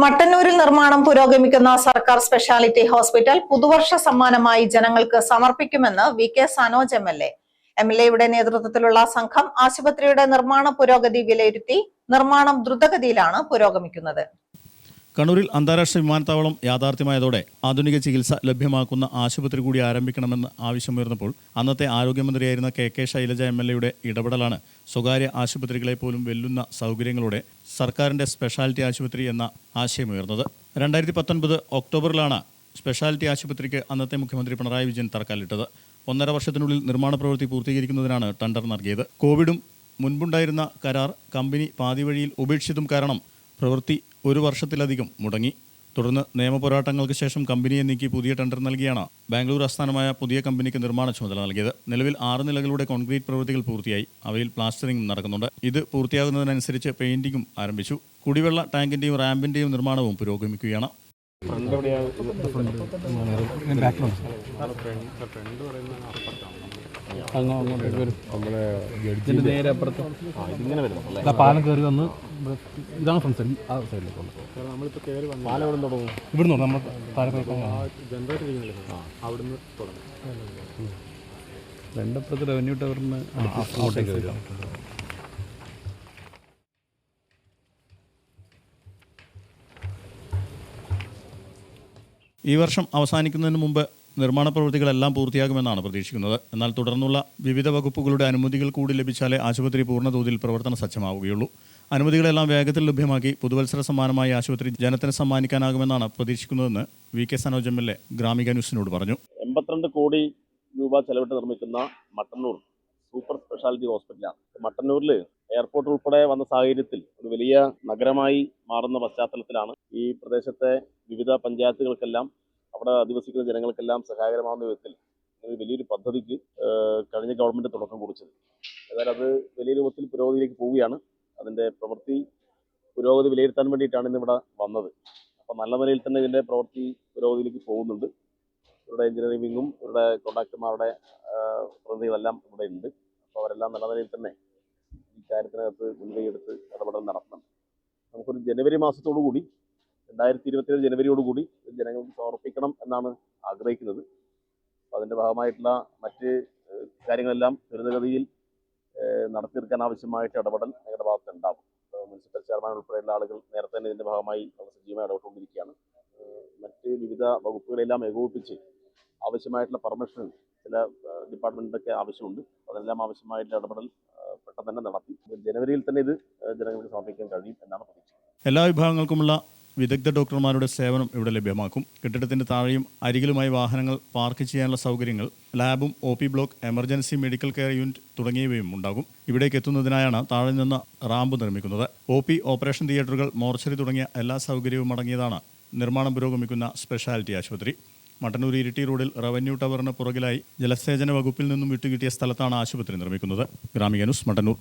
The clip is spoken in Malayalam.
മട്ടന്നൂരിൽ നിർമ്മാണം പുരോഗമിക്കുന്ന സർക്കാർ സ്പെഷ്യാലിറ്റി ഹോസ്പിറ്റൽ പുതുവർഷ സമ്മാനമായി ജനങ്ങൾക്ക് സമർപ്പിക്കുമെന്ന് വി.കെ. സനോജ് എം.എൽ.എയുടെ നേതൃത്വത്തിലുള്ള സംഘം ആശുപത്രിയുടെ നിർമ്മാണ പുരോഗതി വിലയിരുത്തി. നിർമ്മാണം ദ്രുതഗതിയിലാണ് പുരോഗമിക്കുന്നത്. കണ്ണൂരിൽ അന്താരാഷ്ട്ര വിമാനത്താവളം യാഥാർത്ഥ്യമായതോടെ ആധുനിക ചികിത്സ ലഭ്യമാക്കുന്ന ആശുപത്രി കൂടി ആരംഭിക്കണമെന്ന് ആവശ്യമുയർന്നപ്പോൾ അന്നത്തെ ആരോഗ്യമന്ത്രിയായിരുന്ന കെ ശൈലജ എം.എൽ.എയുടെ ഇടപെടലാണ് സ്വകാര്യ ആശുപത്രികളെ പോലും വെല്ലുന്ന സൗകര്യങ്ങളോടെ സർക്കാരിന്റെ സ്പെഷ്യാലിറ്റി ആശുപത്രി എന്ന ആശയമുയർന്നത്. 2019 ഒക്ടോബറിലാണ് സ്പെഷ്യാലിറ്റി ആശുപത്രിക്ക് അന്നത്തെ മുഖ്യമന്ത്രി പിണറായി വിജയൻ തറക്കല്ലിട്ടത്. 1.5 വർഷത്തിനുള്ളിൽ നിർമ്മാണ പ്രവൃത്തി പൂർത്തീകരിക്കുന്നതിനാണ് ടെൻഡർ നൽകിയത്. കോവിഡും മുൻപുണ്ടായിരുന്ന കരാർ കമ്പനി പാതിവഴിയിൽ ഉപേക്ഷിച്ചതും കാരണം പ്രവൃത്തി 1 വർഷത്തിലധികം മുടങ്ങി. തുടർന്ന് നിയമപോരാട്ടങ്ങൾക്ക് ശേഷം കമ്പനിയെ നീക്കി പുതിയ ടെൻഡർ നൽകിയാണ് ബാംഗ്ലൂർ ആസ്ഥാനമായ പുതിയ കമ്പനിക്ക് നിർമ്മാണ ചുമതല നൽകിയത്. നിലവിൽ 6 നിലകളുടെ കോൺക്രീറ്റ് പ്രവൃത്തികൾ പൂർത്തിയായി. അവയിൽ പ്ലാസ്റ്ററിംഗും നടക്കുന്നുണ്ട്. ഇത് പൂർത്തിയാകുന്നതിനനുസരിച്ച് പെയിന്റിംഗും ആരംഭിച്ചു. കുടിവെള്ള ടാങ്കിന്റെയും റാമ്പിന്റെയും നിർമ്മാണവും പുരോഗമിക്കുകയാണ്. പാലം കയറി വന്ന് ഇതാണ് ഫ്രണ്ട് സൈഡ്. ആ സൈഡിലേക്ക് ഇവിടുന്ന് നമ്മൾ രണ്ടപ്പുറത്ത് റവന്യൂ ടവറിന് അങ്ങോട്ടേക്ക് വരും. ഈ വർഷം അവസാനിക്കുന്നതിന് മുമ്പ് നിർമ്മാണ പ്രവൃത്തികളെല്ലാം പൂർത്തിയാകുമെന്നാണ് പ്രതീക്ഷിക്കുന്നത്. എന്നാൽ തുടർന്നുള്ള വിവിധ വകുപ്പുകളുടെ അനുമതികൾ കൂടി ലഭിച്ചാലേ ആശുപത്രി പൂർണ്ണതോതിൽ പ്രവർത്തന സജ്ജമാവുകയുള്ളൂ. അനുമതികളെല്ലാം വേഗത്തിൽ ലഭ്യമാക്കി പുതുവത്സര സമ്മാനമായി ആശുപത്രി ജനത്തിന് സമ്മാനിക്കാനാകുമെന്നാണ് പ്രതീക്ഷിക്കുന്നതെന്ന് വി.കെ. സനോജ് എം.എൽ.എ. ഗ്രാമിക ന്യൂസിനോട് പറഞ്ഞു. 82 കോടി രൂപ ചെലവിട്ട് നിർമ്മിക്കുന്ന മട്ടന്നൂർ സൂപ്പർ സ്പെഷ്യാലിറ്റി ഹോസ്പിറ്റലാണ്. മട്ടന്നൂരിൽ എയർപോർട്ട് ഉൾപ്പെടെ വന്ന സാഹചര്യത്തിൽ ഒരു വലിയ നഗരമായി മാറുന്ന പശ്ചാത്തലത്തിലാണ് ഈ പ്രദേശത്തെ വിവിധ പഞ്ചായത്തുകൾക്കെല്ലാം അവിടെ അധിവസിക്കുന്ന ജനങ്ങൾക്കെല്ലാം സഹായകരമാകുന്ന വിധത്തിൽ ഒരു വലിയൊരു പദ്ധതിക്ക് കഴിഞ്ഞ ഗവൺമെൻറ് തുടക്കം കുറിച്ചത്. എന്നാൽ അത് വലിയ രൂപത്തിൽ പുരോഗതിയിലേക്ക് പോവുകയാണ്. അതിൻ്റെ പ്രവൃത്തി പുരോഗതി വിലയിരുത്താൻ വേണ്ടിയിട്ടാണ് ഇന്നിവിടെ വന്നത്. അപ്പോൾ നല്ല നിലയിൽ തന്നെ ഇതിൻ്റെ പ്രവൃത്തി പുരോഗതിയിലേക്ക് പോകുന്നുണ്ട്. ഇവരുടെ എഞ്ചിനീയറിംഗും ഇവരുടെ കോൺട്രാക്ടർമാരുടെ പ്രതിനിധികളെല്ലാം ഇവിടെ ഉണ്ട്. അപ്പോൾ അവരെല്ലാം നല്ല നിലയിൽ തന്നെ ഈ കാര്യത്തിനകത്ത് മുൻകൈയെടുത്ത് ഇടപെടൽ നടത്തണം. നമുക്കൊരു ജനുവരി മാസത്തോടു കൂടി 2027 ജനുവരിയോടുകൂടി ജനങ്ങൾക്ക് സമർപ്പിക്കണം എന്നാണ് ആഗ്രഹിക്കുന്നത്. അപ്പോൾ അതിൻ്റെ ഭാഗമായിട്ടുള്ള മറ്റ് കാര്യങ്ങളെല്ലാം ത്വരിതഗതിയിൽ നടത്തി തീർക്കാൻ ആവശ്യമായിട്ട് ഇടപെടൽ ഞങ്ങളുടെ ഭാഗത്ത് ഉണ്ടാകും. മുനിസിപ്പൽ ചെയർമാൻ ഉൾപ്പെടെയുള്ള ആളുകൾ നേരത്തെ തന്നെ ഇതിൻ്റെ ഭാഗമായി വളരെ സജീവമായി ഇടപെട്ടുകൊണ്ടിരിക്കുകയാണ്. മറ്റ് വിവിധ വകുപ്പുകളെല്ലാം ഏകോപിപ്പിച്ച് ആവശ്യമായിട്ടുള്ള പെർമിഷൻ ചില ഡിപ്പാർട്ട്മെൻറ്റിൻ്റെയൊക്കെ ആവശ്യമുണ്ട്. അതെല്ലാം ആവശ്യമായിട്ടുള്ള ഇടപെടൽ പെട്ടെന്ന് തന്നെ നടത്തി ജനുവരിയിൽ തന്നെ ഇത് ജനങ്ങൾക്ക് സമർപ്പിക്കാൻ കഴിയും എന്നാണ് പ്രതീക്ഷിക്കുന്നത്. എല്ലാ വിഭാഗങ്ങൾക്കുമുള്ള വിദഗ്ധ ഡോക്ടർമാരുടെ സേവനം ഇവിടെ ലഭ്യമാക്കും. കെട്ടിടത്തിന്റെ താഴെയും അരികിലുമായി വാഹനങ്ങൾ പാർക്ക് ചെയ്യാനുള്ള സൗകര്യങ്ങൾ, ലാബും OP block, emergency medical care unit തുടങ്ങിയവയും ഉണ്ടാകും. ഇവിടേക്ക് എത്തുന്നതിനായാണ് താഴെ നിന്ന് റാമ്പ് നിർമ്മിക്കുന്നത്. OP, ഓപ്പറേഷൻ തിയേറ്ററുകൾ, മോർച്ചറി തുടങ്ങിയ എല്ലാ സൗകര്യവും അടങ്ങിയതാണ് നിർമ്മാണം പുരോഗമിക്കുന്ന സ്പെഷ്യാലിറ്റി ആശുപത്രി. മട്ടന്നൂർ ഇരിട്ടി റോഡിൽ റവന്യൂ ടവറിന് പുറകിലായി ജലസേചന വകുപ്പിൽ നിന്നും വിട്ടുകിട്ടിയ സ്ഥലത്താണ് ആശുപത്രി നിർമ്മിക്കുന്നത്. ഗ്രാമിക ന്യൂസ്, മട്ടന്നൂർ.